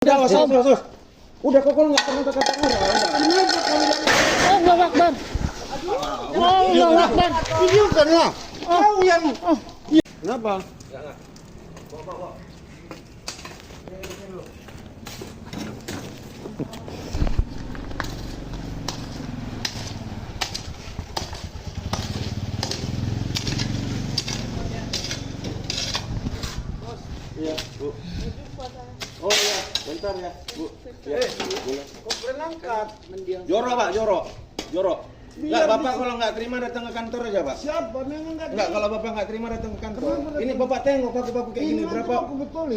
Udah, awas. Udah kok kalau nggak pernah kata orang. Kenapa kalau Allahu Akbar. Allahu Akbar. Video kan ya? Kau yang kenapa? Iya, Bu. Oh iya, bentar ya, Bu. Ya, boleh. Kok berangkat? Joro, Pak, Joro. Enggak, Bapak kalau nggak terima datang ke kantor aja, Pak. Siapa memang Enggak, kalau Bapak nggak terima datang ke kantor. Ini Bapak tengok paku-paku kayak gini,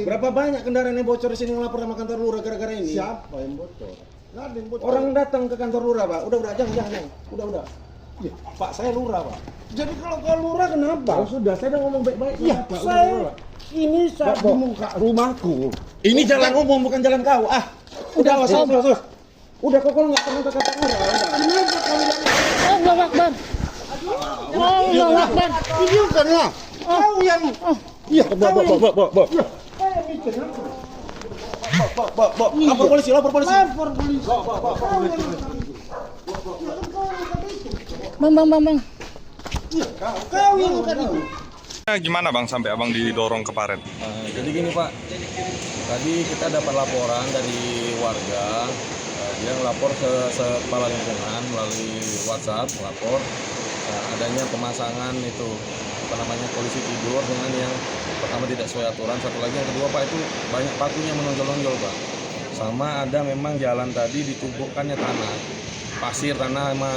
berapa banyak kendaraan yang bocor di sini ngelapor sama kantor lurah gara-gara ini. Siapa yang bocor? Nggak ada yang bocor. Orang datang ke kantor lurah, Pak. Udah, jangan. Udah. Ya, Pak, saya lurah, Pak. Jadi kalau kau lurah kenapa? Oh, sudah, saya udah ngomong baik-baik. Ya, Pak, saya ini saat di muka rumahku. Ini jalan umum bukan jalan kau. Udah, awas. Udah kok kalau nggak pernah ke kantor lurah. Kenapa kalau Allahu Akbar. Allahu Akbar. video kan ya? Kau yang Iya, Bapak. saya bikin apa? Lapor polisi. Lapor polisi. Bang. Iya, kau yang kan itu. Gimana Bang sampai Abang didorong ke paret? Jadi gini Pak, tadi kita dapat laporan dari warga, dia ngelapor ke kepala lingkungan melalui WhatsApp, melapor adanya pemasangan itu polisi tidur dengan yang pertama tidak sesuai aturan, satu lagi yang kedua Pak itu banyak pakunya menonjol-nonjol Pak. Sama ada memang jalan tadi ditumpukannya tanah, pasir, tanah sama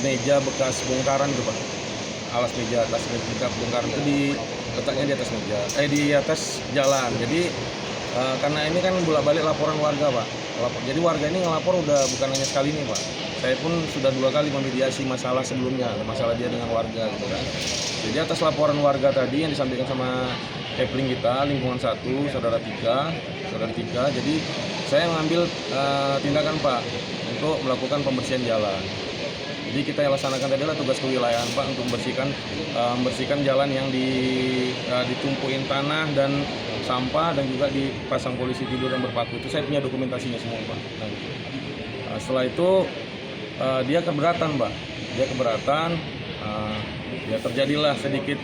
meja bekas bongkaran gitu Pak. Alas meja atas meja bongkaran itu letaknya di atas meja, di atas jalan. Jadi karena ini kan bolak-balik laporan warga Pak. Jadi warga ini ngelapor udah bukan hanya sekali ini Pak. Saya pun sudah 2 kali memediasi masalah sebelumnya, masalah dia dengan warga gitu kan. Jadi atas laporan warga tadi yang disampaikan sama Kepling kita, lingkungan 1, saudara Tika, jadi saya mengambil tindakan Pak untuk melakukan pembersihan jalan. Jadi kita yang laksanakan tadi adalah tugas kewilayahan Pak untuk membersihkan jalan yang ditumpuin tanah dan sampah dan juga dipasang polisi tidur yang berpaku. Itu saya punya dokumentasinya semua Pak. Setelah itu dia keberatan Pak. Ya terjadilah sedikit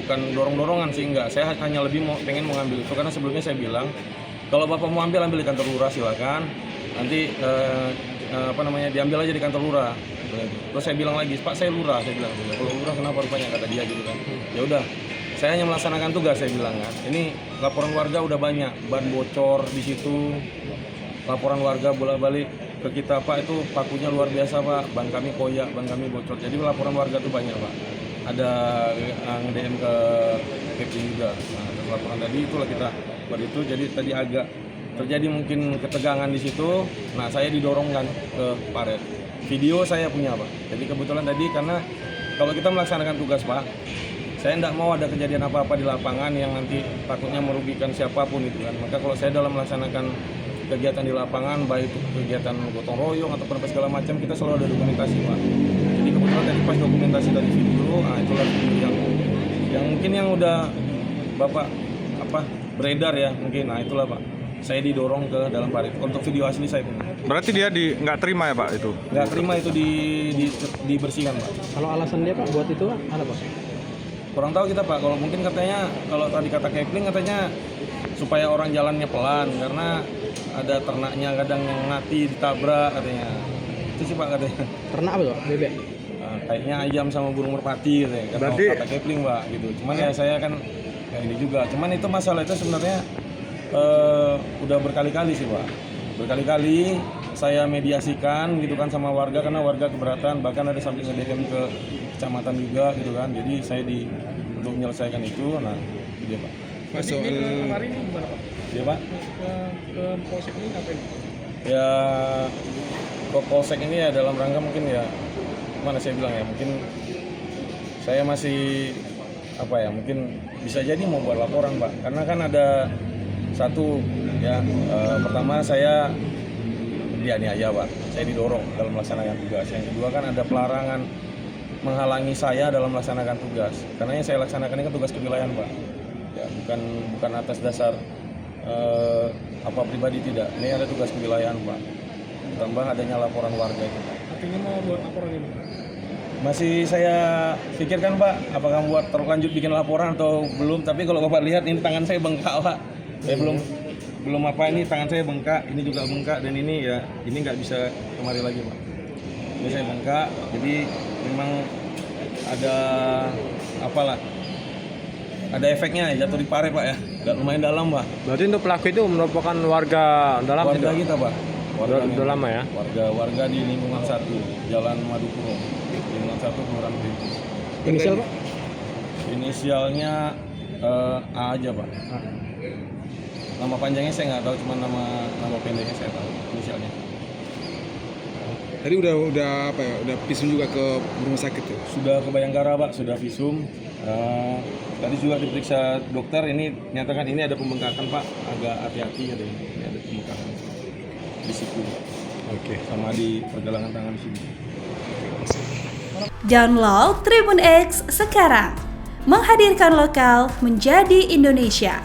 bukan dorong-dorongan sih, enggak. Saya hanya lebih pengen mengambil itu karena sebelumnya saya bilang kalau Bapak mau ambil di kantor lurah silakan. Nanti diambil aja di kantor lurah. Terus saya bilang lagi, Pak saya lurah, saya bilang, kalau lurah kenapa rupanya kata dia gitu kan. Ya udah, saya hanya melaksanakan tugas saya bilang kan. Ini laporan warga udah banyak, ban bocor di situ. Laporan warga bolak-balik ke kita Pak itu pakunya luar biasa Pak, ban kami koyak, ban kami bocor. Jadi laporan warga tuh banyak Pak. Ada yang DM ke Kepling juga. Nah, atas laporan tadi itulah kita buat itu. Jadi tadi agak terjadi mungkin ketegangan di situ. Nah, saya didorongkan ke paret. Video saya punya Pak. Jadi kebetulan tadi karena kalau kita melaksanakan tugas Pak, saya tidak mau ada kejadian apa-apa di lapangan yang nanti takutnya merugikan siapapun itu kan. Maka kalau saya dalam melaksanakan kegiatan di lapangan, baik itu kegiatan gotong royong ataupun apa segala macam, kita selalu ada dokumentasi Pak. Jadi kebetulan tadi pas dokumentasi dari video, itulah video yang mungkin yang udah Bapak beredar ya mungkin. Nah itulah Pak. Saya didorong ke dalam parit. Untuk video asli saya punya. Berarti dia nggak terima ya Pak itu? Nggak terima itu dibersihkan Pak. Kalau alasan dia Pak buat itu apa Pak? Kurang tahu kita Pak. Kalau mungkin katanya, kalau tadi kata Kepling katanya supaya orang jalannya pelan karena ada ternaknya kadang yang mati ditabrak katanya. Itu sih Pak katanya. Ternak apa Pak? Bebek? Kayaknya ayam sama burung merpati katanya. Kata Kepling Pak gitu. Cuman ya saya kan ini juga. Cuman itu masalah itu sebenarnya udah berkali-kali sih Pak. Berkali-kali saya mediasikan gitu kan sama warga karena warga keberatan, bahkan ada sampai nge-DM ke kecamatan juga gitu kan. Jadi saya untuk menyelesaikan itu. Nah, itu dia Pak. Pak soal kemarin ini gimana Pak? Iya Pak. Ke polsek ini ngapain? Ya ke polsek ini ya dalam rangka mungkin ya mana saya bilang ya mungkin saya masih mungkin bisa jadi mau buat laporan Pak karena kan ada satu ya pertama saya dianiaya Pak, saya didorong dalam melaksanakan tugas. Yang kedua kan ada pelarangan menghalangi saya dalam melaksanakan tugas karena yang saya laksanakan ini kan tugas kewilayahan Pak ya bukan atas dasar apa pribadi tidak. Ini ada tugas kewilayahan Pak. Tambah adanya laporan warga itu. Artinya mau buat laporan ini. Masih saya pikirkan Pak, apakah buat terlanjut bikin laporan atau belum. Tapi kalau Bapak lihat ini tangan saya bengkak Pak. Saya belum apa ini tangan saya bengkak, ini juga bengkak dan ini ya ini nggak bisa kemari lagi Pak. Ini saya bengkak, jadi memang ada apalah. Ada efeknya ya, jatuh di pare Pak ya. Lumayan dalam Pak. Berarti untuk pelaku itu merupakan warga dalam Warga kita Pak. Udah lama ya? Warga di lingkungan 1, Jalan Madukuro. Lingkungan 1 Kelurahan Perintis. Inisial Pak? Inisialnya A aja Pak. Nama panjangnya saya nggak tahu, cuma nama pendeknya saya tahu inisialnya. Tadi udah apa ya? Udah visum juga ke rumah sakit ya? Sudah ke Bayangkara Pak, sudah visum. Tadi juga diperiksa dokter, ini nyatakan ini ada pembengkakan Pak, agak hati-hati ada ini ada pembengkakan di siku. Oke. Sama di pergelangan tangan sini. Download Tribun X sekarang, menghadirkan lokal menjadi Indonesia.